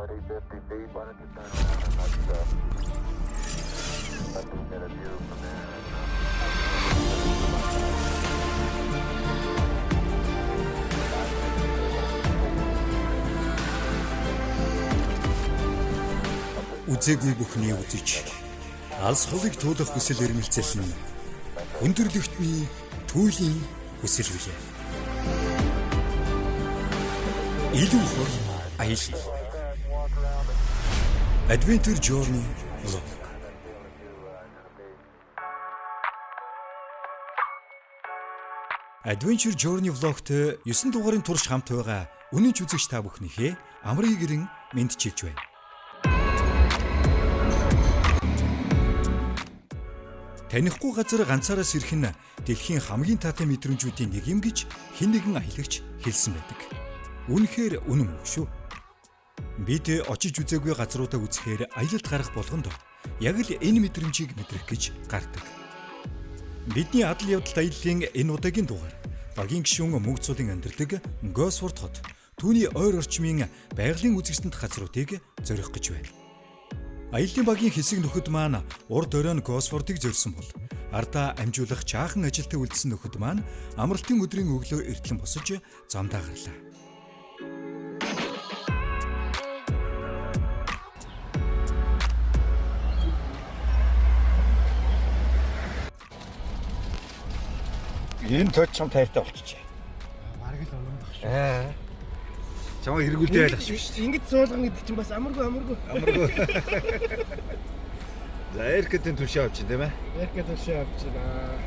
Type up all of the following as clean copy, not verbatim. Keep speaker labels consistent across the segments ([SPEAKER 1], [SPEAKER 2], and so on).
[SPEAKER 1] Үзээгүй бүхний үзэж алс холыг туулах хүсэл эрмэлзэл нь өндөрлөгтний түүлийн хүсэл билээ. Илүү хол аял. Adventure Journey Vlog. Adventure Journey Vlog-т 9 дугаарын турш хамт байгаа үнэн ч үзэгч та бүхнийхээ амрыг гэрэн мэдчилж байна. Танихгүй газар ганцаараас ирэх нь дэлхийн хамгийн таатай мэдрэмжүүдийн нэг юм гэж хэн нэгэн аялагч хэлсэн байдаг. Үнэхээр үнэн үг шүү. Бид очиж үзээгүй газруудаа үзэхээр аялалд гарах болгонд яг л энэ мэдрэмжийг мэдрэх гэж гардаг. Бидний адал явдал аяллаа энэ удаагийн дугаар багийн гишүүн мөнгөцүүдийн амьдардаг Госфорд хот түүний ойр орчмын байгалийн үзэгсэлэнт газруудыг зорих гэж байна. Аяллаа багийн хэсэг нөхөд маань урд оройн Госфордыг зорьсон бол ардаа амжуулах жаахан ажилтаа үлдсэн нөхөд маань амралтын өдрийн өглөө эртлэн босож замдаа гарлаа.
[SPEAKER 2] Энэ тод чам тайртай болчихжээ.
[SPEAKER 3] Бараг л оноо баг шүү.
[SPEAKER 2] Чамаа эргүүлдэй айлах шүү дээ.
[SPEAKER 3] Ингэж суулгана гэдэг чинь бас амаргүй.
[SPEAKER 2] За эркэтэн түшээ авчих тийм ээ.
[SPEAKER 3] Эркэт түшээ авчихна.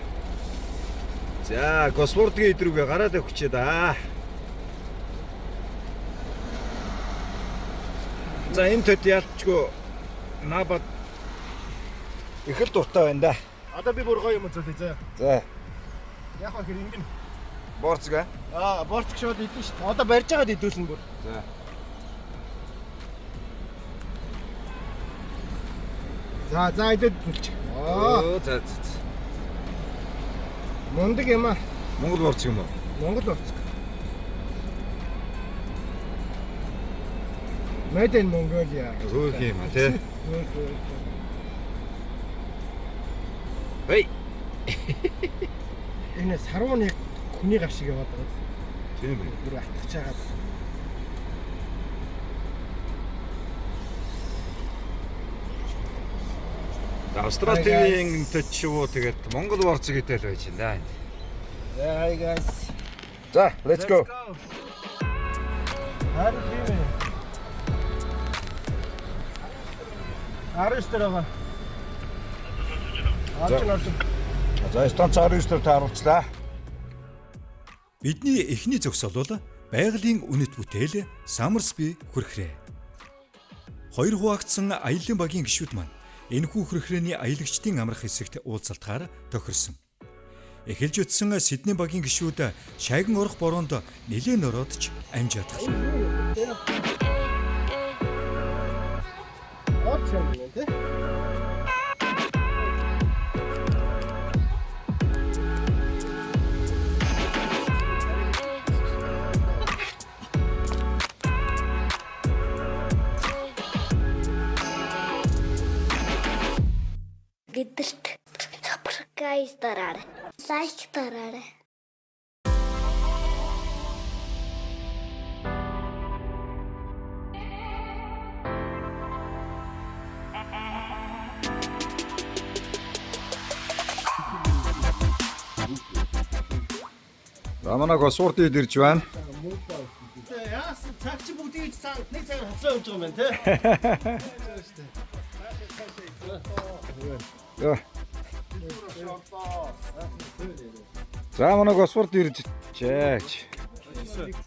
[SPEAKER 2] За Госфордгийн идрүүгээ гараад өгчээ да. За энэ тод ялчгүй набад их л дуртай байна да.
[SPEAKER 3] Одоо би бүр гоё юм зөвлөе заа.
[SPEAKER 2] За.
[SPEAKER 3] Яг хэр ингэн.
[SPEAKER 2] Борцгаа.
[SPEAKER 3] Борцг шууд идэн шүү дээ. Одоо барьж байгаад идүүлнэ бүр. За идээд үлч.
[SPEAKER 2] За.
[SPEAKER 3] Мундаг юм аа.
[SPEAKER 2] Монгол борцг юм уу?
[SPEAKER 3] Монгол борцг. Made in Mongolia.
[SPEAKER 2] Зөөх юм аа тий. Бай.
[SPEAKER 3] Энэ сарууны хүний гар шиг яваад байгаа.
[SPEAKER 2] Тийм үү.
[SPEAKER 3] Бүр атгаж байгаа.
[SPEAKER 2] Австрали ТV-ийн төчөө тэгээд Монгол борцог гэдэл байж байна.
[SPEAKER 3] Hi guys.
[SPEAKER 2] За, let's go.
[SPEAKER 3] Харин тийм ээ. Арыстэрага. Арч.
[SPEAKER 2] За, станц 19-д тааруулчлаа.
[SPEAKER 1] Бидний эхний зогсоол бол байгалийн үнэт бүтээл Самарсби хүрхрээ. Хоёр хуваагдсан аялын багийн гишүүд маань энэхүү хүрхрээний аялагчдын амрах хэсэгт уулзалтаар тохирсон. Эхэлж утсан Сидней багийн гишүүд шайган орох бороонд нэлээд ороодч амж ятглаа.
[SPEAKER 4] Гэдэлт сапркайз дараарай. Лайк дараарай.
[SPEAKER 2] Рамана Госфордд ирж байна.
[SPEAKER 3] Яасан цагч бүгдийг цаанд нэг цагаар хацаа явж байгаа юм байна те.
[SPEAKER 2] Рамана Госфордд ирж чаач.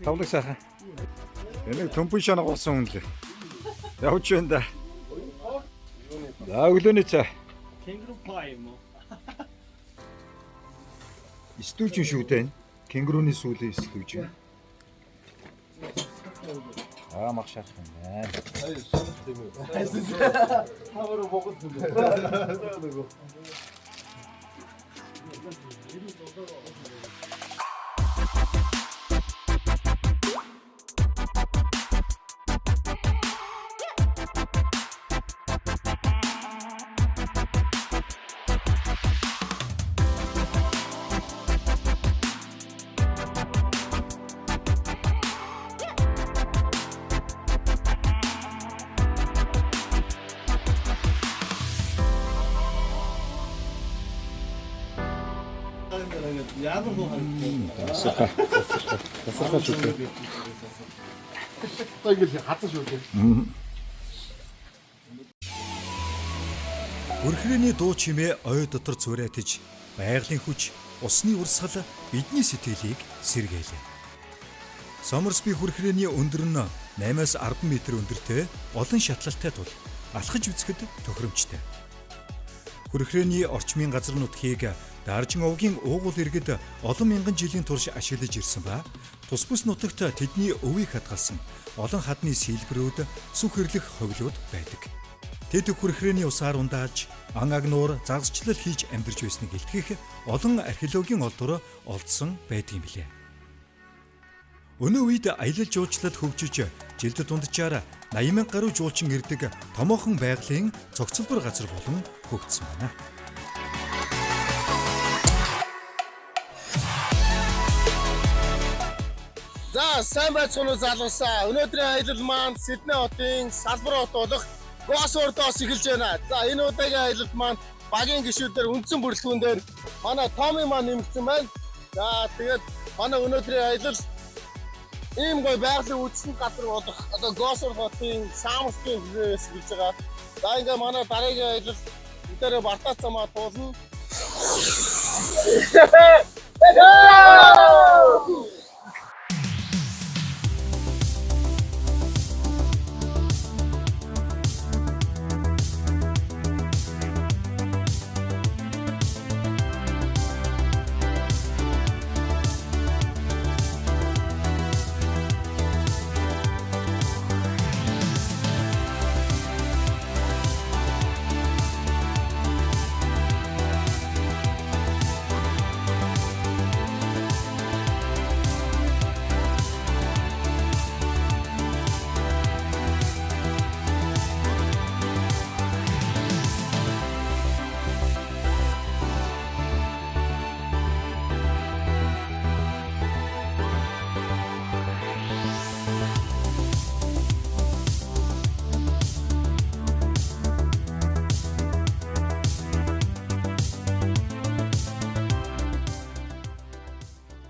[SPEAKER 2] Тавлаг сайхан. Энийг төмпөн шанаг болсон хүн лээ. Явж байна да. За өглөөний цай.
[SPEAKER 3] Кенгуру пай юм уу?
[SPEAKER 2] Стүүж шүү дээ. Кенгуруны сүүлийн стүүж. Мах шах юм байна.
[SPEAKER 3] Хавар богод. Яагаад гоо харагдав?
[SPEAKER 2] Тасархаж үгүй.
[SPEAKER 3] Одоо ингэ хатаж үлээ.
[SPEAKER 1] Хүрхрээний дуу чимээ ой дотор цуурайтаж, байгалийн хүч, усны урсгал бидний сэтгэлийг сэргээлээ. Сомерсби хүрхрээний өндөр нь 8-аас 10 м өндөртэй, олон шатлалтай тул алхаж үзэхэд тохиромжтой. Хүрхрээний орчмын газар нутгийг Даржин овгийн уугуул иргэд олон мянган жилийн турш ашиглаж ирсэн ба тус бус нутагт тэдний өвийг хадгалсан олон хадны сэлбэрүүд, сүх хэрлэх ховлууд байдаг. Тэд хүрхрээний усаар ундаалж, ан агнуур загасчлал хийж амьдарч байсныг илтгэх олон археологийн олдвор олдсон байдгийн билээ. Өнөө үед аялал жуулчлалд хөгжиж, жилд дунджаар 80,000 гаруй жуулчин ирдэг томоохон байгалийн цогцлбор газар болон хөгжсөн байна.
[SPEAKER 3] За, сайн байцгаана уу залуусаа. Өнөөдрийн аялал маань Сидней хотын салбар хот болох Госфордоос эхэлж байна. За, энэ удаагийн аялалд маань багийн гишүүдээр үндсэн бүрэлдэхүүн дээр манай Томи маань нэмэгдсэн байна. За, тэгээд манай өнөөдрийн аялал ийм гоё байгалийн үзсэн газар болох одоо Госфорд хотын Самстын хөвөөс эхэлж байгаа. За, ингээ манай дараагийн аялал энэ бартаа цамаа туулна.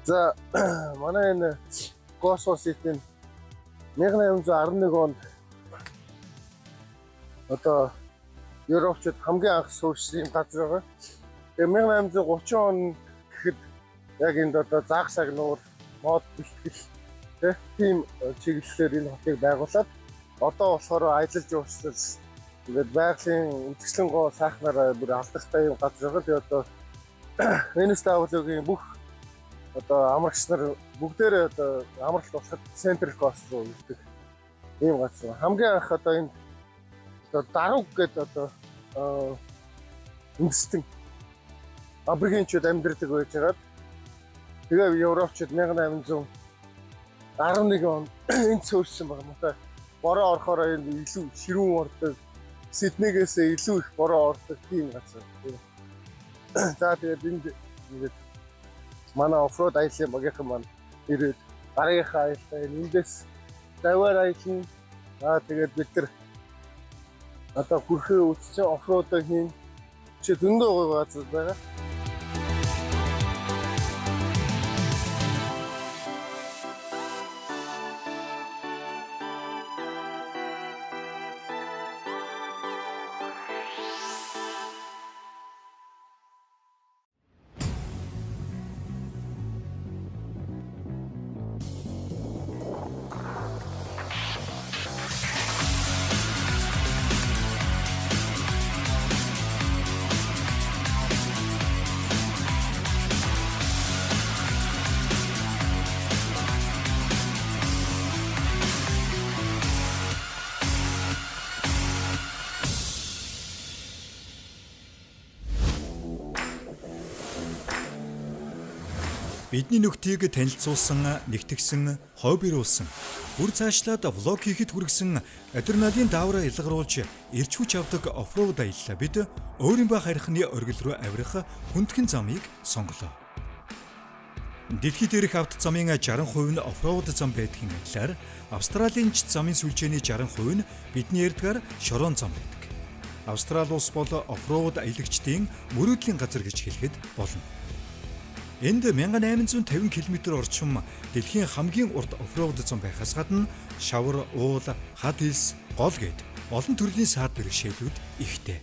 [SPEAKER 3] За, манай энэ Госфорд Ситийн 1811 онд одоо Европчууд хамгийн анх суурьсан юм газар байгаа. Тэгээ 1830 он гэхэд яг энд одоо загас агнуур, мод бэлтгэл тийм чиглэлээр энэ хотыг байгуулад одоо болохоор аялал жуулчлал ингээд байгалийн үндэслэн гоо сайхнаар бүр алдартай юм газар байгаа. Тэгээ одоо NSW-гийн бүх одоо амрагч нар бүгдээрээ одоо амралт болоход Централ Кост руу ирдэг ийм газар. Хамгийн анх одоо энэ одоо даруг гэдэг одоо үндэстэн аборигенчууд амьдардаг байж байгаад тэгээ Европчууд 1811 онд энд суурьсан байгаа юм. Одоо бороо орохоор энэ илүү ширүүн ордог, Сиднейгээс илүү их бороо ордог тийм газар. За тэгээд энд ингээд манай оффроуд аяллаа багийнхан маань ирээд дараагийнхаа аяллаа эндээс даваар аялна. Тэгээд бид нар одоо хүрхээ үтсэн оффроудыг хийн. Чи зөндөө гоё газар байгаа.
[SPEAKER 1] Бидний нөхдийг танилцуулсан, нэгтгэсэн, хоббируулсан, бүр цаашлаад влог хийхэд хүргэсэн адреналин даавраа илгаруулж ирч хүч авдаг оффроуд аяллаа бид өөрийнхөө харихны оргил руу авирах хүндхэн замыг сонголоо. Дэлхийд дээрх авто замын 60% нь оффроуд зам байдгийн адилаар Австралийн ч замын сүлжээний 60% нь бидний ярьдгаар шорон зам байдаг. Австрали улс бол оффроуд аялагчдын мөрөөдлийн газар гэж хэлэхэд болно. Энд 1850 км орчим дэлхийн хамгийн урт оффроуд зам байхаас гадна шавар, уул, хад хэлс, гол гээд олон төрлийн саад бэрхшээлүүд ихтэй.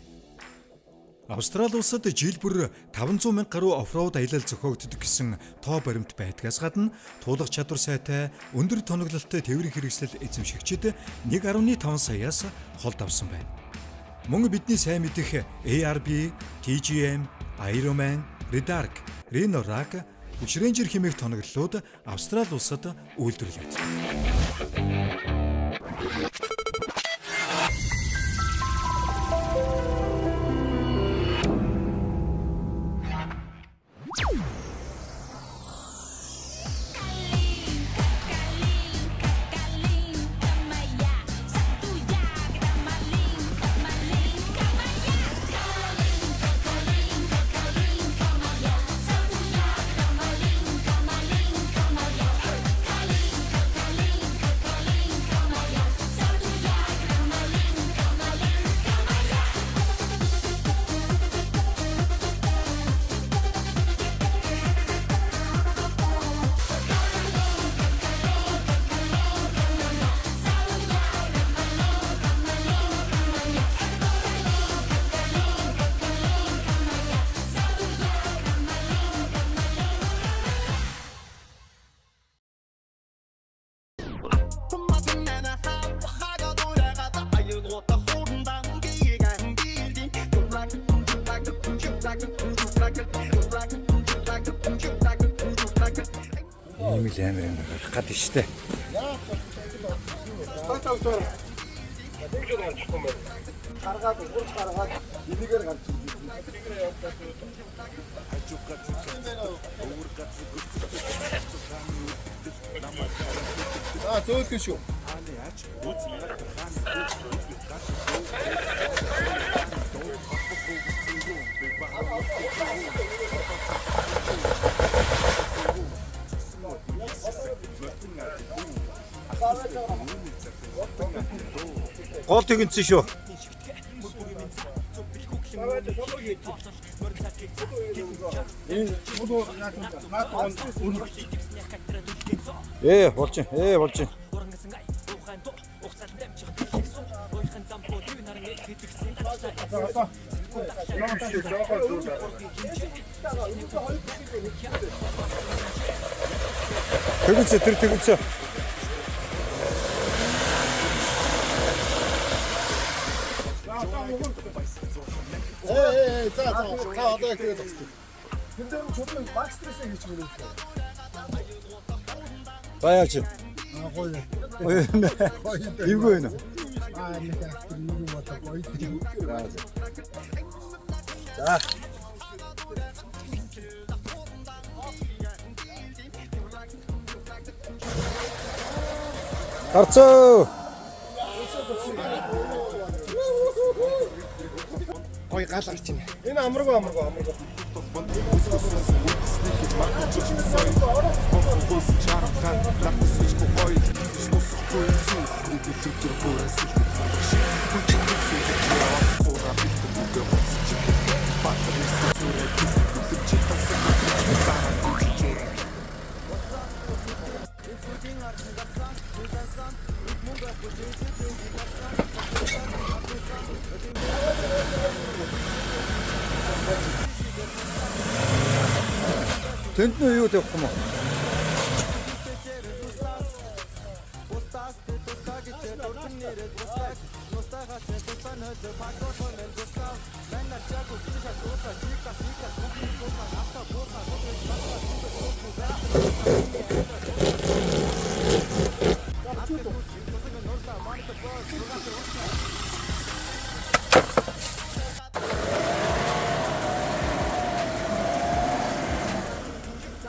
[SPEAKER 1] Австрали улсад жил бүр 500 мянга гаруй оффроуд аялал зохиогддог гэсэн тоо баримт байдгаас гадна туулах чадвар сайтай, өндөр тоноглолттой тээврийн хэрэгслэл эзэмшигчид 1.5 саяас холд авсан байна. Мөн бидний сайн мэдих ARB, TGM, Ironman, Redark, Rhino-Rack, Ranger хэмээх тоноглолууд Австрали улсад үйлдвэрлэгдэв. Ийм л амар юм гарах гэдэг штэ.
[SPEAKER 3] Гаргаад урд гаргаад энийг гарч зөөлгөн шүү.
[SPEAKER 2] Гол тэгэнцэн шүү. Болж байна. Тэгэнцээ.
[SPEAKER 3] За одоо яг тэгээд зогсчих. Тэн дээр чулуун макс стрессээ хийж мөрөв.
[SPEAKER 2] Баяач.
[SPEAKER 3] Гоё.
[SPEAKER 2] Эвгүй байна.
[SPEAKER 3] Нэг ахтар нэг юм одоо гоё.
[SPEAKER 2] За. Харцоо.
[SPEAKER 3] Гоё гал гарч байна. Энэ амаргүй.
[SPEAKER 2] Тэнд нь юу тавих юм уу?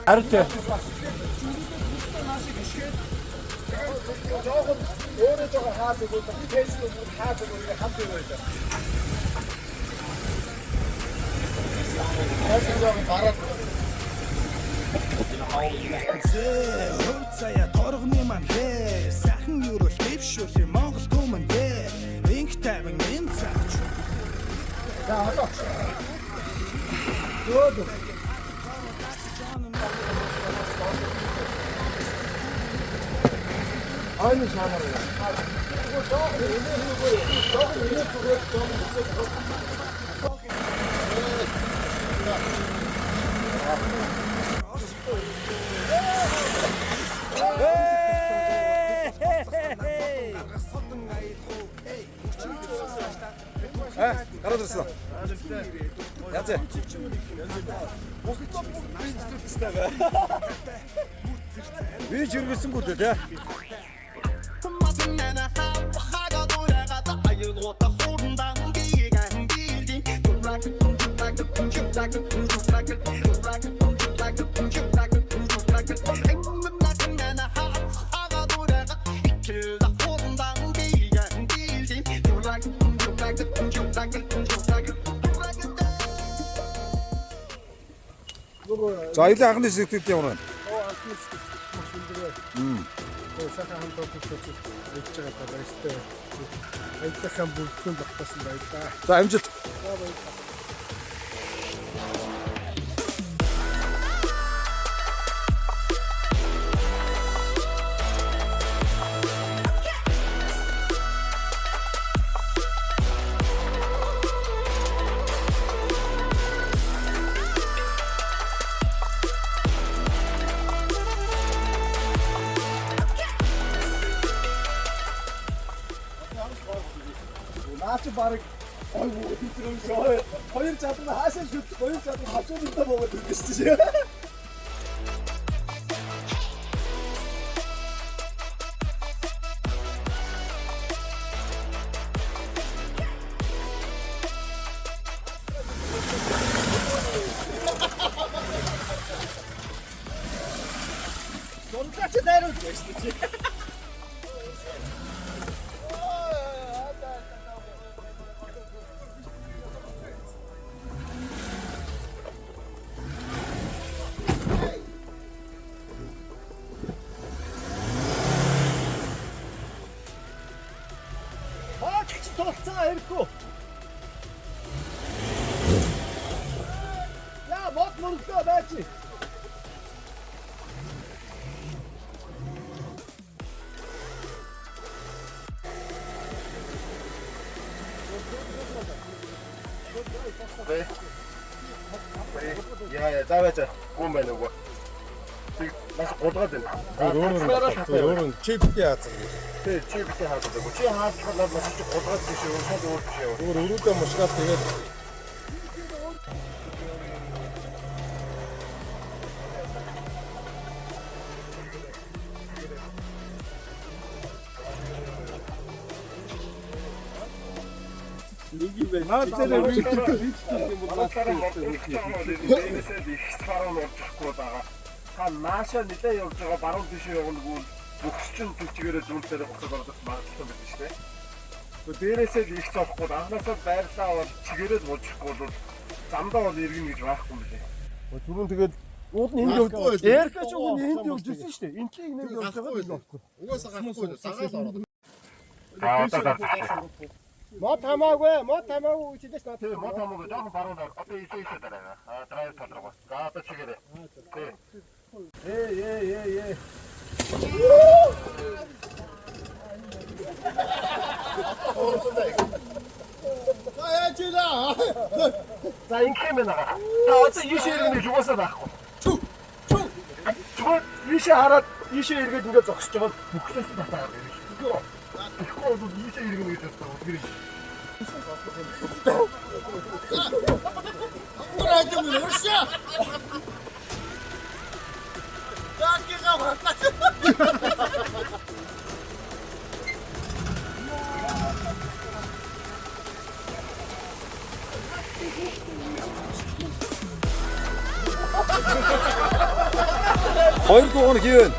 [SPEAKER 2] Арт.
[SPEAKER 3] Жохон өөрөө жоо хаадаг бол фэйсбүүк хаадаг бол хамт байдаг. Хаадаг гараад
[SPEAKER 5] Хөөцая торгоны маань хээ сайхан юурал дэвшүүл Монгол түмэн дээ инх тавин энэ цагч.
[SPEAKER 3] За одоо. Дөөд. Aynı şamar.
[SPEAKER 2] Гараад ирсэн. Яац. Би жиргэсэнгүү дээ. За илээ анхны сэтгэлд ямар байна?
[SPEAKER 3] Сайхан хамтдаа хэлж байгаа баяртай. Айдахын бүгдэн багтаасан баярлаа.
[SPEAKER 2] За амжилт.
[SPEAKER 5] Наач барыг ой муу тийм шүү. Хоёр чадна хаашаа шүт хоёр чадна хажуудаа богод өгсөн шүү. Сонтач дайруулж байсан чи. Толцоо ирэхгүй. Яа, мод мөрөглөө байж.
[SPEAKER 3] Яа, зааваач. Гүн байна уу? Нас голгаад байна.
[SPEAKER 2] Өөр чиптэй яац.
[SPEAKER 3] Тэг чиптэй хаадаг. Чи хаалцахад нас чи голгаад биш үү? Шал өөр биш үү?
[SPEAKER 2] Өөр өрөөдөө мушгаад тэгээд
[SPEAKER 3] Нэг юм байна. Наад дээр та нааша нэлээ явж байгаа баруун тийш явгаагүй бөхсчин зүгчгээрээ зүүнлээрээ буцаад орох магадлалтай байдаг шүү дээ. Гэхдээ дээрээсээ л их цоохгүй анхнаасаа байрлаа бол чигээрээ мужихгүй бол замдаа бол иргэн гэж байхгүй юм лээ. Түрүүн тэгээд ууд нь энд явж дээрхэж уг нь энд явж ирсэн шүү дээ. Энтлийг нэг явж байгаа юм байна.
[SPEAKER 6] Угаасаа гарахгүй цагаал ороод.
[SPEAKER 3] Мод хамаагүй чидээс наа.
[SPEAKER 6] Тэгээ мод хамаагүй жоохон баруун даа. Одоо ийшээ дараа. Драйв толроо. За одоо чигээрээ. Тий.
[SPEAKER 3] Ээ.
[SPEAKER 6] За ингэм байна. Та одоо ийшээ иргэн гэж угаасаа байхгүй. Чү ийшээ хараад ийшээ эргээд ингээд зогсож байгаа бүхлээс татаад ирэх шүү. Тэгэхгүй бол ийшээ иргэн гэж байна.
[SPEAKER 2] хоёр дугаар хийвэн.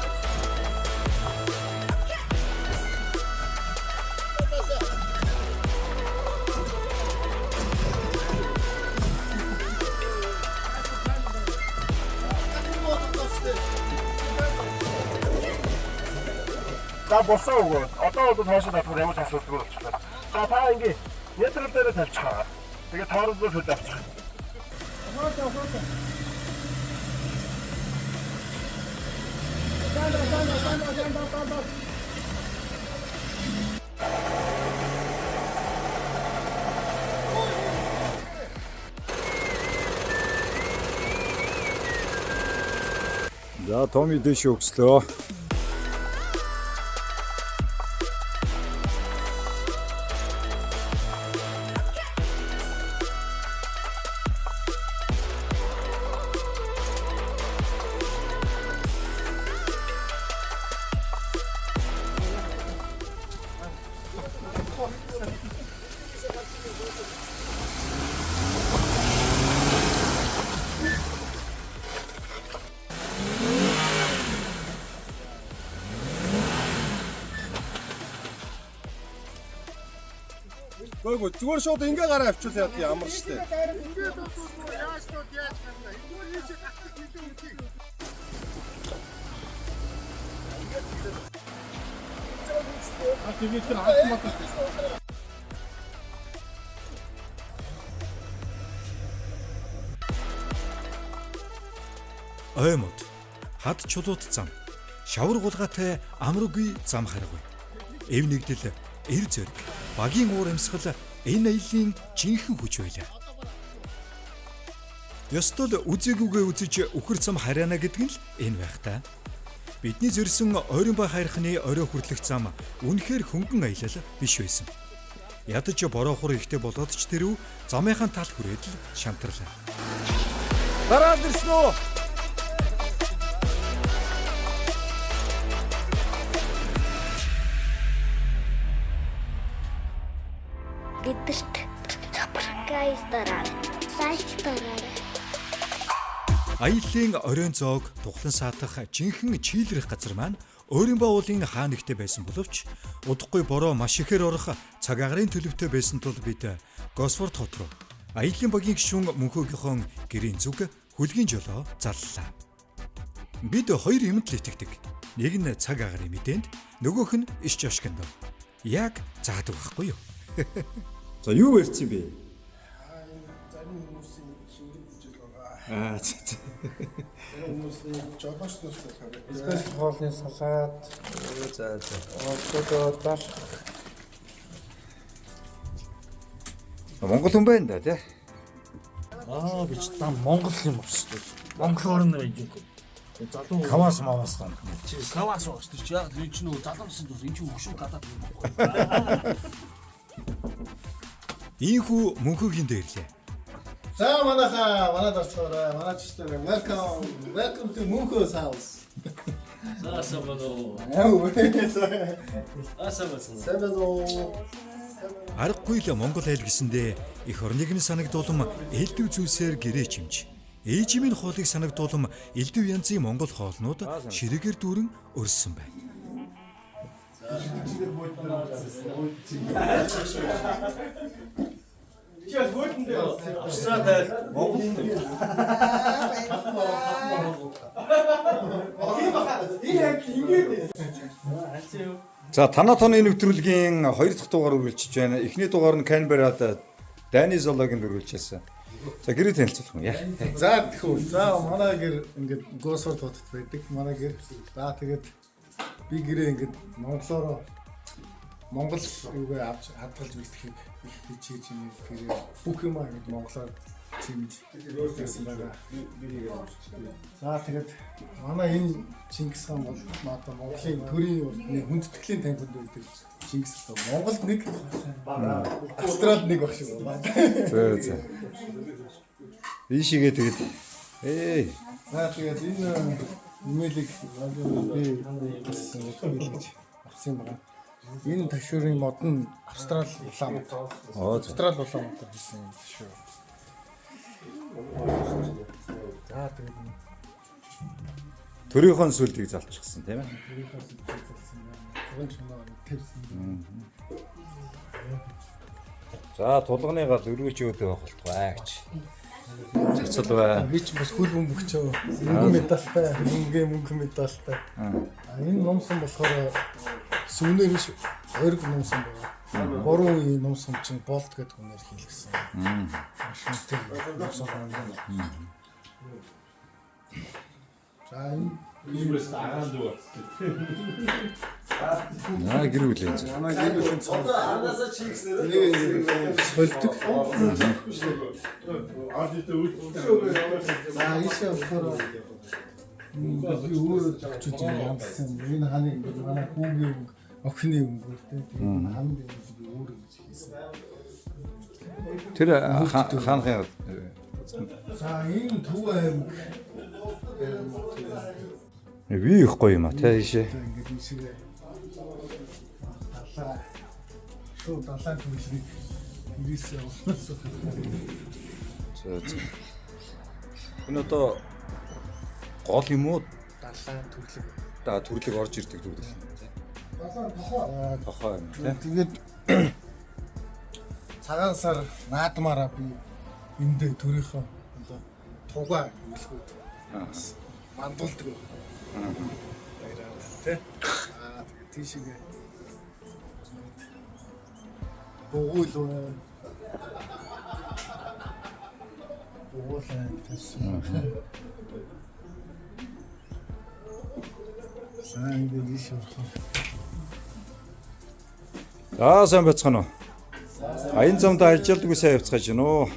[SPEAKER 6] За босоо өгөө. Одоо бол хоошоо татвар ямар ч асуудалгүй болчихлоо. За та ингэ метр дээр тавьчихаа. Тэгээ тооролдоос хөл авчих.
[SPEAKER 2] За Томи дэш өгслөө.
[SPEAKER 6] Гойгоо зүгээр шууд ингээ гараа авчвал яа ямар штэ.
[SPEAKER 1] Оймод хад чулууд зам шавар гулгаатай амраггүй зам хараггүй. Эв нэгдэл эр зэрэг багийн уур амьсгал энэ аялын жинхэнэ хүч байлаа. Ёстол үзээгүйгээ үзэж үхэр зам харьяана гэдэг нь л энэ байх та. Бидний зөрсөн ойрын ба хайрхны орой хүрлэх зам үнэхээр хөнгөн аялал биш байсан. Ядаж бороо хур ихтэй болоод ч тэрв замынхаа тал хүрээд л шантарлаа.
[SPEAKER 2] Дараа дэрсэн үү?
[SPEAKER 4] Гэдэрт сюрприз дараад. Сайч дараад.
[SPEAKER 1] Аяллаа оройн зоог тухлан саатах жинхэнэ чийлрэх газар маань өөрийнхөө уулын хаа нэгтэй байсан боловч удахгүй бороо маш ихээр орох цаг агарын төлөвтэй байсан тул бид Госфорд хот руу аяллаа багийн гишүүн мөнхөөгийнхөө гэрийн зүг хүлгийн жолоо зарлалаа. Бид хоёр юмд л итгэдэг. Нэг нь цаг агарын мэдээнд, нөгөөх нь иш жошгонд. Яг заадаг байхгүй юу?
[SPEAKER 2] За юу ярьчих юм бэ?
[SPEAKER 3] Зарим хүмүүсийн шингэр бүжил байгаа. Хүмүүсийн жолооч нас болохоор спешиал хоолны салаад
[SPEAKER 2] За.
[SPEAKER 3] одоо
[SPEAKER 2] Монгол хүн байна да тий.
[SPEAKER 7] Би ч та Монгол юм өссөн. Монголоор нэр юм. Залуу Кавас мавас тань. Чи Кавас уусч чи яг энэ ч нөө залуусан дус энэ ч хөшөө гадаад юм байна.
[SPEAKER 1] Ийхүү мөнхөгийн дээрлээ.
[SPEAKER 3] За манайд орцоорой. Манай чичтэй welcome to Mөнхөөс house.
[SPEAKER 1] Аргагүй л Монгол айл гэсэндээ эх орныг нь санагдуулам элдв зүйлсээр гэрээ чимж. Ээжимийн хоолыг санагдуулам элдв янзын монгол хоолнууд ширэгээр дүүрэн өрссөн байна.
[SPEAKER 2] За танаа тооны нэвтрүүлгийн 2 дахь дугаар үргэлжлэж байна. Эхний дугаар нь Canberra-д Дани зоологийн үргэлжлэж байсан. За гэрээ танилцуулах юм яа.
[SPEAKER 3] За тэхүү. За манай гэр ингээд Госфорд хотод байдаг. Манай гэр. За тэгээд би гэрээ ингээд Монгол юугээ авч хадгалж бэлтгэхийг их чийж юм гэрээ бүх юм ингээд монголоор чимж байсан байгаа. За тэгээд манай энэ Чингис хаан бол одоо Монголын төрийн хүндэтгэлийн танхимд байдаг Чингис хаан. Монголд нэг Австралид нэг баг шиг байна.
[SPEAKER 2] За. Ийшээгээ тэгээд
[SPEAKER 3] За тэгээд энэ имэйлийг би авсан байна. Энэ ташуурын мод нь Австрал Улаанбаатар. Австрал Улаанбаатар хийсэн юм шүү. За тэгээд
[SPEAKER 2] төрийнхөө сүлдийг залчихсан тийм ээ. За тулганы гал өргөж өөдөө болтугай гэж. Цацал бай.
[SPEAKER 3] би ч бас хөл бөмбөгчөө. Мөнгө медалтай, мөнгө медалтай. Энэ номсон болохоор сүүнээр биш ойрог номсон байна. Боруу үе номсон чинь болт гэдэг хүнээр хийлгсэн. Шинтэй номсон байна. За энэ
[SPEAKER 2] Аа гэр бүлийн.
[SPEAKER 3] манай гэр бүлийн цог. Анаасаа чигснээр солидөг. За ийшээ болохоор би өөрөө зохицуулж яамсан. Энэ ханы ингээд манай хүүгийн охины өнгө тий. Тэгээд ханд би өөрөө гэж хийсэн.
[SPEAKER 2] Тэр хаанхын
[SPEAKER 3] За энэ Төв аймаг
[SPEAKER 2] ви их гоё юм а тийшээ.
[SPEAKER 3] ингээд энэ шиг далаа шууд далаа төлөвлөрийг ирээсээ болноос.
[SPEAKER 2] За. Энэ одоо гол юм уу?
[SPEAKER 3] Далаа төрлөг.
[SPEAKER 2] Да төрлөг орж ирдэг төрлөг.
[SPEAKER 3] Далаа
[SPEAKER 2] Тохоо юм тий.
[SPEAKER 3] тэгээд цагаан сар наадмаараа би эндээ төрийнхөө одоо тугаа хэлгүүд мандуулдаг. Баяраа тий. Тэгээд тийшээ богуул тассан. Сайн гэж шуурхан.
[SPEAKER 2] Сайн бацхан уу. Аян замд ажилладаг сайн явцгааж байна уу?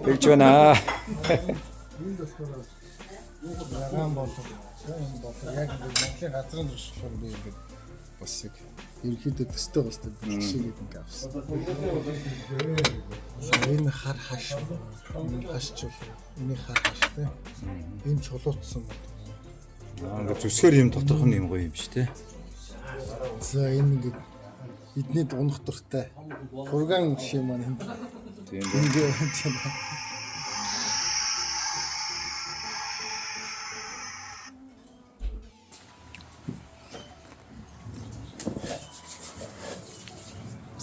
[SPEAKER 2] Тэгж байна.
[SPEAKER 3] Энд болохоор ягаан болов. Энэ болов яг энэ Монголын газрын туршлага би ингээд бас яг ерөнхийдөө төстэй бастай бэлтгэж ингээд авсан. Энэ хар хаш. Энэ хашчул. Энэ хар хаштай. Энэ чулуутсан.
[SPEAKER 2] Ингээд зүсгээр юм доторх нь юм гоё юм шүү те.
[SPEAKER 3] За энэ ингээд эдний унах дуртай. Хургаан жишээ маань энд.
[SPEAKER 2] Тийм.
[SPEAKER 3] Ингээд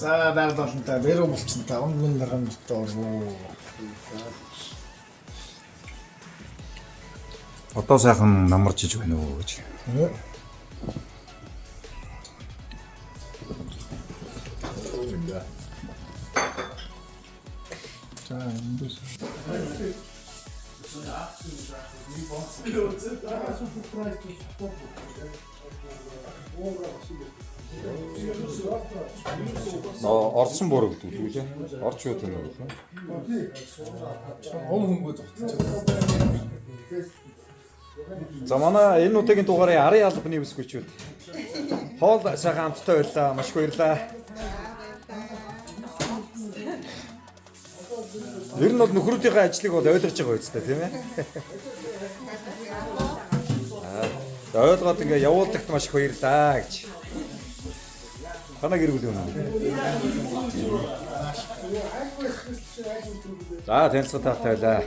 [SPEAKER 3] за дараа талантай мэрүү болчихсон 5,000 дарган дотор.
[SPEAKER 2] Одоо сайхан намарч иж байна уу гэж.
[SPEAKER 3] За эндээс
[SPEAKER 2] Орсон буураг гэдэг үү те? Орч юу тийм үү?
[SPEAKER 3] хөнгөө зогтчихсон.
[SPEAKER 2] За манай энэ удаагийн дугаарыг арын албаны бүсгүйчүүд хоол сайхан амттай байлаа. Маш их баярлалаа. Ер нь бол нөхрүүдийнхээ ажлыг бол ойлгож байгаа үстэй тийм ээ. Ойлгоод ингээ явуулдагт маш их баярлалаа гэж. Хана гэрүүл юм. За танилцах таатай байлаа.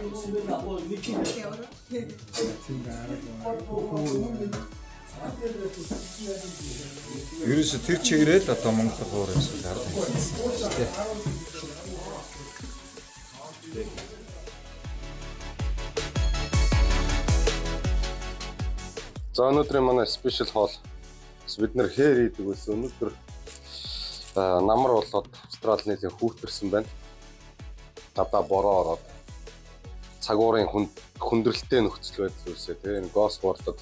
[SPEAKER 2] Ерөөсө тэр чигээрээ л одоо Монгол хуур эсвэл ард тийм.
[SPEAKER 3] За өнөөдрийн манай спешиал хоол бид нэр хээр хийдэг байсан. Өнөөдөр намар болоод Австрали нийлэн хүүтэрсэн байна. Гадаа бороо ороод цагуурын хүндрэлтэй нөхцөл байдал үүсээ. Тэгээ энэ Госфордод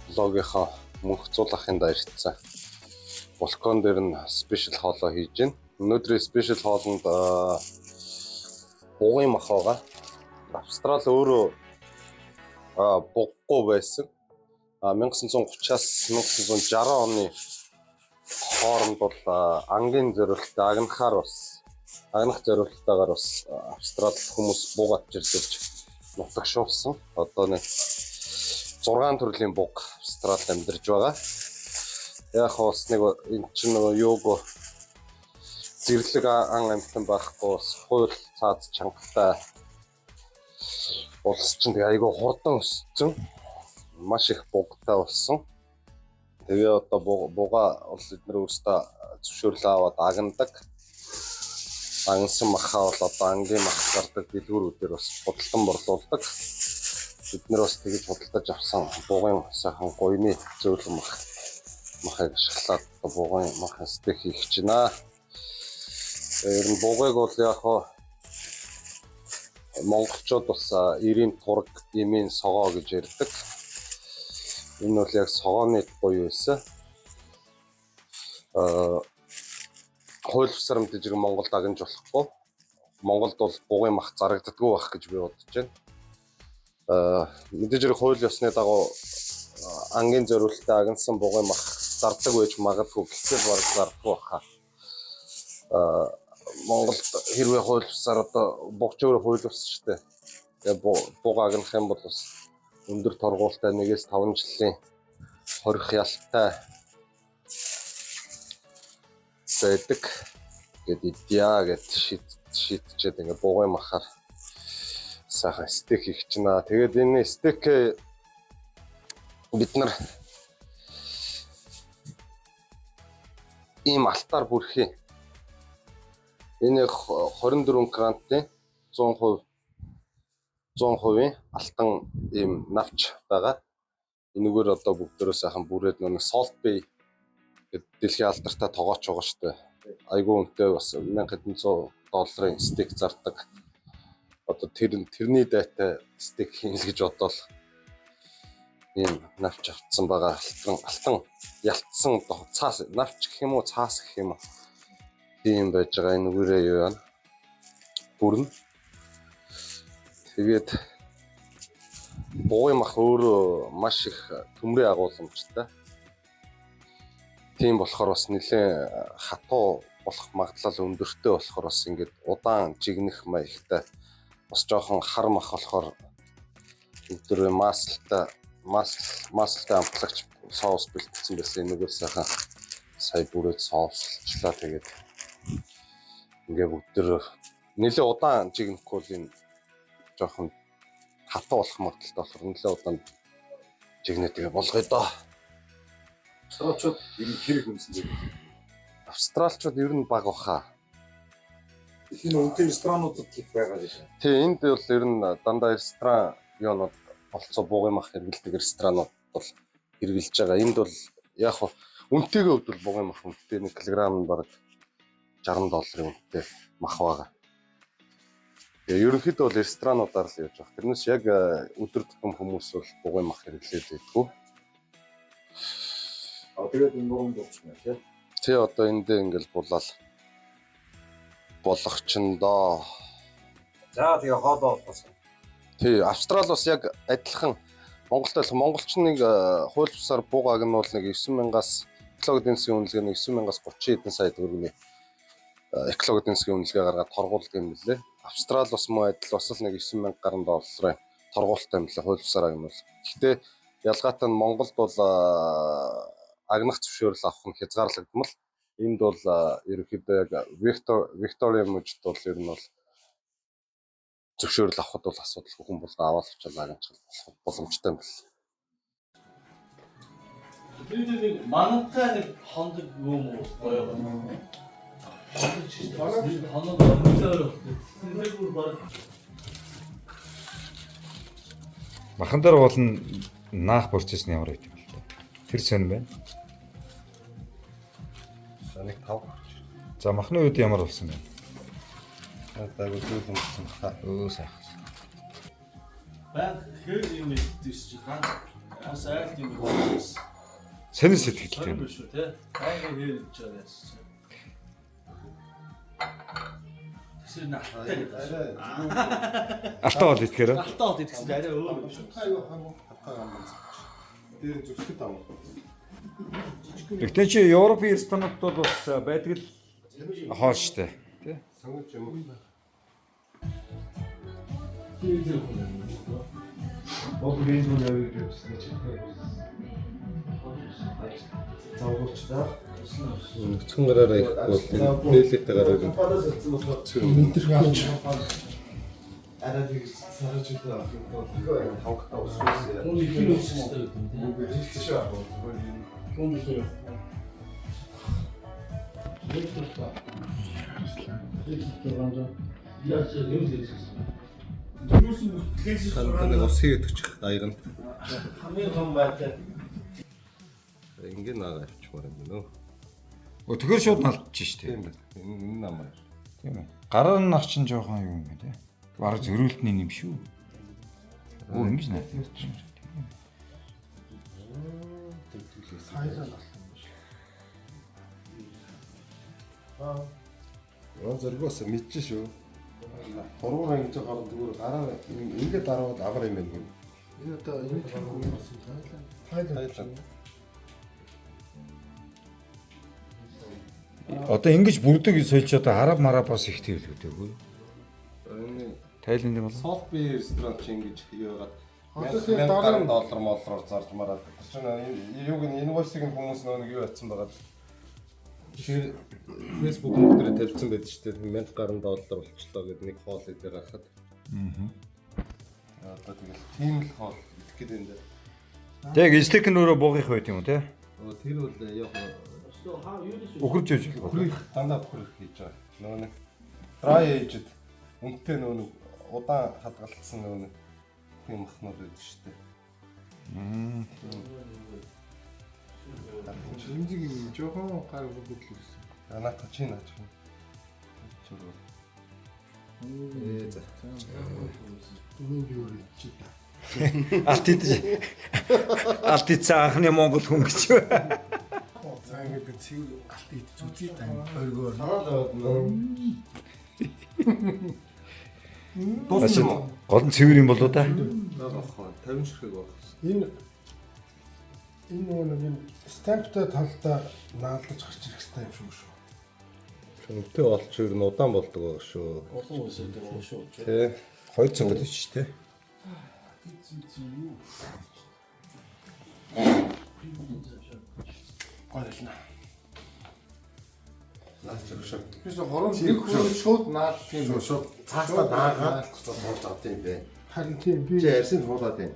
[SPEAKER 3] блогийнхаа мөнх зулахын дайрцсан. Балкон дээр нь спешиал хоолоо хийж байна. Өнөөдрийн спешиал хоолнд бугын мах байгаа. Австрали өөрөө буггүй байсан. 1930-аас 1960 оны хооронд бол ангийн зориулалтаа агнах зориулалтаагаар бас Австралид хүмүүс буг авчирсэж нутагшуулсан. Одоо нэг 6 төрлийн буг Австралид амьдарч байгаа. Яг бас нэг энэ чинь юуг зэрлэг ан амьтан байхгүй бас хууль цаад чангатай улс чинь тэгээ айгүй хурдан өссөн. Маш их бугтай болсон. Тэгээ одоо буга бол эдгээр өөрсдөө зөвшөөрлөө аваад агнадаг. Агнсан махаа бол одоо ангийн мах гардаг дэлгүүрүүдээр бас худалдан борлуулдаг. Бид нэр бас тэгж худалдаж авсан бугын сайхан гойны зөөлөн махыг ашиглаад бугын мах стейк хийх гэж байна. Ер нь бугыг бол яг хоо монголчууд бас эрийн тураг, эмийн согоо гэж ярьдаг. Энэ бол яг согооны гоё байсан. Хууль бусрамд жиг Монголд агнж болохгүй. Монголд бол бугын мах зарагддаггүй байх гэж би бодож байна. Мэдээж хэрэг хууль ёсны дагуу ангийн зориулалтад агнасан бугын мах зардаг байж магадгүй гэтэл бараг зардаггүй баха. Монголд хэрвээ хууль ёсоор одоо бугч өөрөө хууль ёс шүү дээ. Тэгээ буг агнах юм бол бас өндөр торгуултай 1-5 жилийн хорих ялтай байдаг гэдэг идеа гэд шийдчихэд ингээ бугын махаар сайхан стейк хийх чинь. Тэгээд энэ стейк бид нар ийм алтаар бүрхий. Энэ 24 грамтын 100% алтан ийм навч байгаа. Энэгээр одоо бүгдээрээ сайхан бүрээд нэг Salt Bay гэдэг дэлхийн алдартай тоогооч байгаа шүү дээ. Айгуу үнэтэй бас $1100 стейк зардаг. Одоо тэрний дайтай стейк хийн л гэж бодоод ийм навч авцсан байгаа. Алтан ялтсан цаас навч гэх юм уу, цаас гэх юм уу. Тийм байж байгаа. Энэгээрээ юу яана? Бүрнэ. Тэгээд бугын мах өөрөө маш их төмрийн агуулмжтай. Тийм болохоор бас нэлээд хатуу болох магадлал өндөртэй болохоор бас ингээд удаан жигнэх маягтай. Бас жоохон хар мах болохоор өдөр маслтай амтлагч соус бэлтгэсэн байсан. Энэгээр сайхан сая бүрээд соуслчлаа. Тэгээд ингээ бүгдээр нэлээд удаан жигнэхгүй л энэ жоохон хатуу болох магадaltaй болохоор нэлээд удаан жигнээ тэгээ болгоё доо.
[SPEAKER 2] Австралчууд энэ хэрэг үнсэн дээр.
[SPEAKER 3] Австралчууд ер нь баг баха.
[SPEAKER 2] Энэ үнэтэй ресторануудад их байгаа гэж.
[SPEAKER 3] Тий, энд бол ер нь дандаа ресторан юунууд болцоо бугын мах хэрэглэдэг ресторанууд бол хэрэгжилж байгаа. Энд бол яг хөө үнэтэйгээ хувьд бол бугын мах үнэтэй 1 кг нь бараг $60 үнэтэй мах байгаа. Тэгээ ерөнхийдөө бол ресторануудаар л явж байгаа. Тэрнээс яг өдөр тутам хүмүүс бол бугын мах хэрэглээд байдгүй.
[SPEAKER 2] Тэгээд энэ нурам болчихно тий.
[SPEAKER 3] Тий, одоо эндээ ингээл булаал болох чинь доо.
[SPEAKER 2] За тэгээ хоолоо болсон.
[SPEAKER 3] Тий, Австрал бас яг адилхан Монголтой монголчныг хууль бусаар буугааг нь бол нэг 9,000-аас экологийн эдийн засгийн үнэлгээ нэг 9,000-аас 30 хэдэн сая төгрөгийн экологийн эдийн засгийн үнэлгээ гаргаад торгуулдаг юм лээ. Австрал бас мөн адил бас л нэг 9,000 гаруй долларын торгуултай юм лээ хууль бусаар юм бол. Гэхдээ ялгаатай нь Монголд бол агнах зөвшөөрөл авах нь хязгаарлагдмал. Энд бол ерөнхийдөө яг Виктория мужид бол ер нь бол зөвшөөрөл авахд бол асуудалгүй хүн болго аваад очоод агнах боломжтой юм байна.
[SPEAKER 7] Тэгээд нэг манантай нэг хондог юм уу гоё. Хондог
[SPEAKER 2] Махан дээр болно наах процесс нь ямар байд юм бэ? Тэр сонь байна.
[SPEAKER 3] Нэг 5.
[SPEAKER 2] За махны үед ямар болсон бэ?
[SPEAKER 3] Айгуу зүйл юмсан хаа.
[SPEAKER 2] Өө сайхан.
[SPEAKER 7] Баг хэр юм ийдэж ганц бас айлт юм болсон.
[SPEAKER 2] Сонир сэтгэлтэй юм.
[SPEAKER 7] Шүү тий. Айгуу хэр хийж байгаа яасан. Тэсэр нахтай гэдэг.
[SPEAKER 2] Алтаа бол итгэхээр.
[SPEAKER 7] Алтаа бол итгэсэн арай өөр юм шүү.
[SPEAKER 3] Хатаа гамбан. Тэр зүсгэд ам.
[SPEAKER 2] Тэгтээ чи Европын ресторанууд бол бас байдаг л хоол штэ. Тий.
[SPEAKER 3] Сонгож юм.
[SPEAKER 6] Богдын зүйл явж байсан чинь. Завгуулчдаа
[SPEAKER 3] Цэн гараараа ихгүй нээлттэй гараар юм.
[SPEAKER 6] өндөр гаач. Араа тэгж сараж удаа хавхтаа усвээ.
[SPEAKER 7] Хүн их юм шиг байна.
[SPEAKER 6] Үгүй хэлчих шээ.
[SPEAKER 7] Хүн их юм.
[SPEAKER 3] Нэг ус хийдчих даягна.
[SPEAKER 7] Хамгийн гом байтай.
[SPEAKER 3] Ингээ наагаа авчмаар юм нөө.
[SPEAKER 2] Өө тэгэхээр шууд налдчих штэ.
[SPEAKER 3] Тийм ээ. Энэ намаа.
[SPEAKER 2] Тийм ээ. Гараар нь ах чинь жоохон юм бэ тий. Бараг зөрүүлтний юм шүү. Өө ингэж наа.
[SPEAKER 3] Яа зөргөөс мэдчих шүү. Гурван ингэж гараад зүгээр гараа ингээд дараад агаар юм байна.
[SPEAKER 8] Энэ одоо энэ тийм юм байна.
[SPEAKER 3] Тайланд.
[SPEAKER 2] Одоо ингэж бүрдэг сольж одоо араб марабаас их тэрлэгдээгүй.
[SPEAKER 3] Энэ
[SPEAKER 2] Тайланд юм бол.
[SPEAKER 3] Солби ресторан чи ингэж хийгээд
[SPEAKER 8] Одоо тэгээ дараа нь
[SPEAKER 3] $1000 моллоор зарж мараад. Тэр чинь юуг нь инвойсыг хүмүүс нэг юу ятсан байгаа. Жишээ Facebook дээр тавьсан байдаг шүү дээ. $1000 болчлоо гэдэг нэг хоол дээр хахад. Одоо тэгэл тийм л хоол идэх гээд энэ.
[SPEAKER 2] Тэг стейк нөрөө буугих байт юм те.
[SPEAKER 3] Тэр бол яг
[SPEAKER 2] Өхөрж ээж.
[SPEAKER 3] бүхрийг дандаа бүхрийг хийж байгаа. Нөгөө нэг dry aged үнэтэй нөгөө удаан хадгалсан нөгөө юм махнууд байдаг шүү дээ.
[SPEAKER 8] Шинжиг юм жоохон гар бүдлүүлсэн.
[SPEAKER 3] Наата чи наач юм. Чуруу. За.
[SPEAKER 8] Өнөө юу чи та.
[SPEAKER 2] Алт идсэн анхны Монгол хүн гэж.
[SPEAKER 8] За ингээд цэвэр алт идэж үзье та. Оргоор.
[SPEAKER 2] Гол нь цэвэр юм болоо да.
[SPEAKER 3] 50 ширхэг баг.
[SPEAKER 8] Энэ нөгөө нэг стамптай талдаа наалдаж гарч ирэх хэрэгтэй юм шүү.
[SPEAKER 3] Шөнөтэй олч ер нь удаан болдог байгаа шүү.
[SPEAKER 7] Олон үсээ дээр шүү.
[SPEAKER 3] Тэ
[SPEAKER 2] 200 гэдэг ч те.
[SPEAKER 3] гойлно. Наач шүү.
[SPEAKER 8] Биш хорон нэг хүн шууд наалж тийм
[SPEAKER 3] Шууд цаастаа даагаад цаастаа авт юм бэ.
[SPEAKER 8] харин тийм би
[SPEAKER 3] Чи ярьсан хуулаад байна.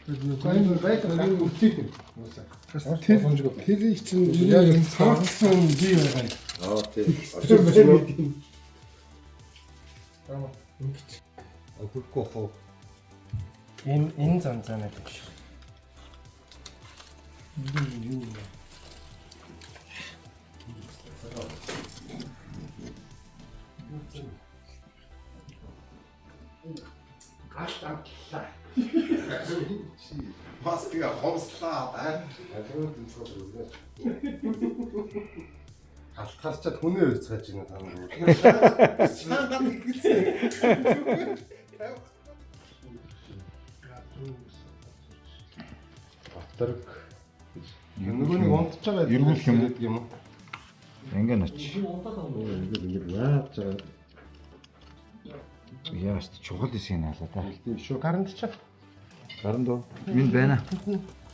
[SPEAKER 8] энэ байдаг үтээд юм. Тэр чинь яг энэ цаасан би байгаа.
[SPEAKER 3] Тийм. Агуулгүй хоо. Энэ занцаанаа гэж.
[SPEAKER 8] Гаштамтлаа.
[SPEAKER 3] Маскига хомслаа байна. Алтгарчаад хүнээ өрцгэж байна та нар. Сайн гад гэсэн. Батарк. Нөгөө нэг унтж байгаа
[SPEAKER 2] Эргүүлэх юм уу?
[SPEAKER 3] гэдэг юм уу?
[SPEAKER 2] Ингээ нач.
[SPEAKER 3] Ингээд яаж байгаа.
[SPEAKER 2] Яаст чухал хэсэг наалаа да.
[SPEAKER 3] Тийм шүү. Гаранд ч.
[SPEAKER 2] Гаран дөө. Минь байна.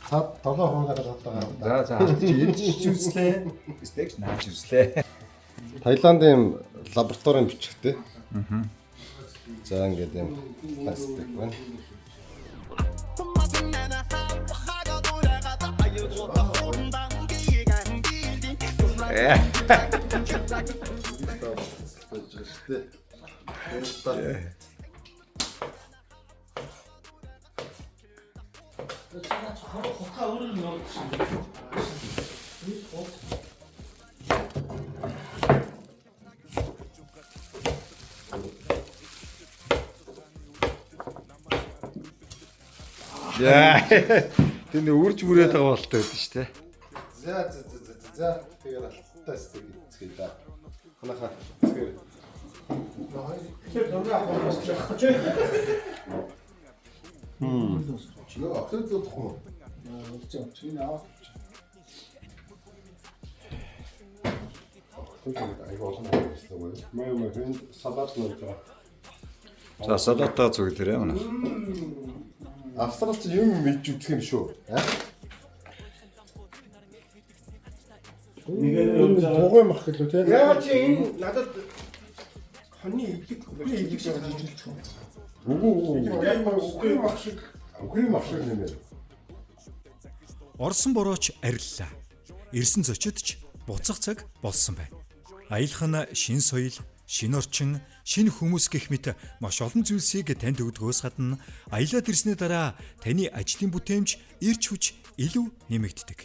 [SPEAKER 3] Цаад 7% гараад байгаа.
[SPEAKER 2] За алт чи ээлж үзлээ. Стейк наач үзлээ.
[SPEAKER 3] Таиландын лабораторийн бичгтэй. За ингээд юм пластик байна.
[SPEAKER 2] Яа. Тэнд үрж бүрээд байгаа болтой байдаг шүү дээ.
[SPEAKER 3] За. Тэгээд алттай стейк эцгээ да. Ханахаа эцгээ. Чигээ ахлаа зүтгэх.
[SPEAKER 8] Чинь авах.
[SPEAKER 3] Айгуу олон байсан уу? Мөн салат нууж байгаа.
[SPEAKER 2] За салатаа зүг дээр юм.
[SPEAKER 3] Австралч юм мэдж үзэх юм шүү.
[SPEAKER 8] Тугай мах гэлөө те.
[SPEAKER 3] Яа чи энэ надад хоны идэг хийж байгаа. Үгүй мах шиг нэмээ.
[SPEAKER 1] Орсон борооч ариллаа. Ирсэн зочид ч буцах цаг болсон байна. Аялах нь шин соёл, шин орчин, шин хүмүүс гэх мэт маш олон зүйлсийг танд өгдгөөс гадна аялаад ирсний дараа таны ажлын бүтээмж, эрч хүч илүү нэмэгддэг.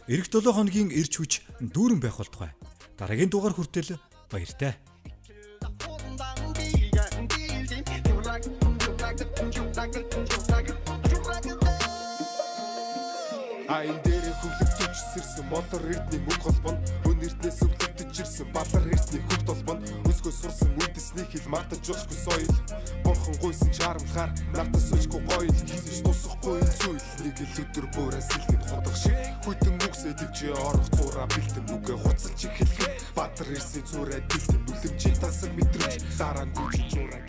[SPEAKER 1] Эх 7 хоногийн эрч хүч дүүрэн байх болтугай. Дараагийн дугаар хүртэл баяртай.
[SPEAKER 9] Айн дээр хөвлөгдөж сэрсэн мотор эрдний мөнгө холбоо өнөртнээс өвлөгдөж ирсэн балар эртний хөв толбонд өсгөө сурсан үдэсний хил мартаж жуулахгүй соёл бурхан гуйсан чарамлахаар нартас сүйчгүй гоёл хийсэн тусахгүй зүйл нэг л өдөр бүрэн сэлгэн хотох шиг хүйтэн үгсээ дэвжээ орох зураа бэлтэн нүгэ хуцалж ихэлхэн баатар ирсэн зураа дэлтэн үлэмжийн тасаг мэдрэмж дараа нь гүйж зураа